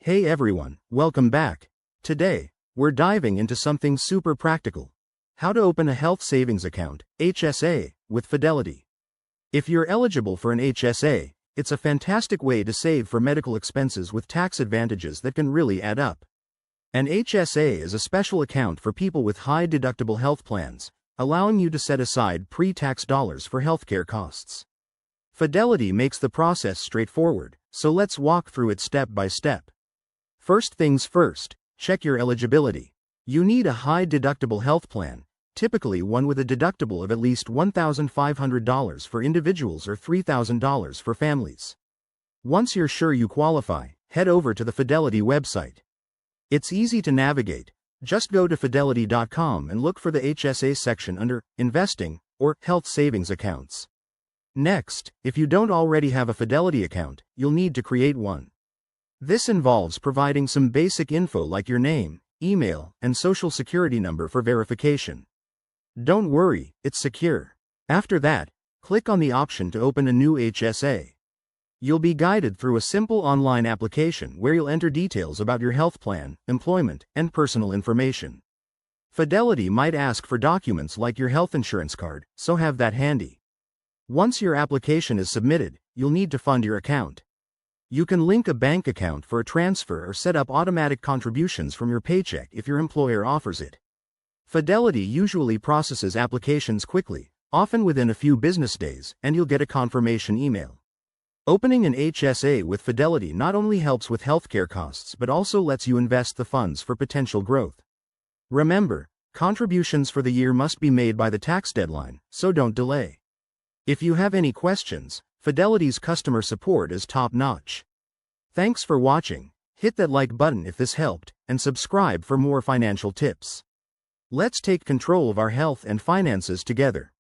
Hey everyone, welcome back. Today, we're diving into something super practical. How to open a health savings account, HSA, with Fidelity. If you're eligible for an HSA, it's a fantastic way to save for medical expenses with tax advantages that can really add up. An HSA is a special account for people with high deductible health plans, allowing you to set aside pre-tax dollars for healthcare costs. Fidelity makes the process straightforward, so let's walk through it step by step. First things first, check your eligibility. You need a high deductible health plan, typically one with a deductible of at least $1,500 for individuals or $3,000 for families. Once you're sure you qualify, head over to the Fidelity website. It's easy to navigate. Just go to fidelity.com and look for the HSA section under Investing or Health Savings Accounts. Next, if you don't already have a Fidelity account, you'll need to create one. This involves providing some basic info like your name, email, and social security number for verification. Don't worry, it's secure. After that, click on the option to open a new HSA. You'll be guided through a simple online application where you'll enter details about your health plan, employment, and personal information. Fidelity might ask for documents like your health insurance card, so have that handy. Once your application is submitted, you'll need to fund your account. You can link a bank account for a transfer or set up automatic contributions from your paycheck if your employer offers it. Fidelity usually processes applications quickly, often within a few business days, and you'll get a confirmation email. Opening an HSA with Fidelity not only helps with healthcare costs but also lets you invest the funds for potential growth. Remember, contributions for the year must be made by the tax deadline, so don't delay. If you have any questions, Fidelity's customer support is top-notch. Thanks for watching. Hit that like button if this helped, and subscribe for more financial tips. Let's take control of our health and finances together.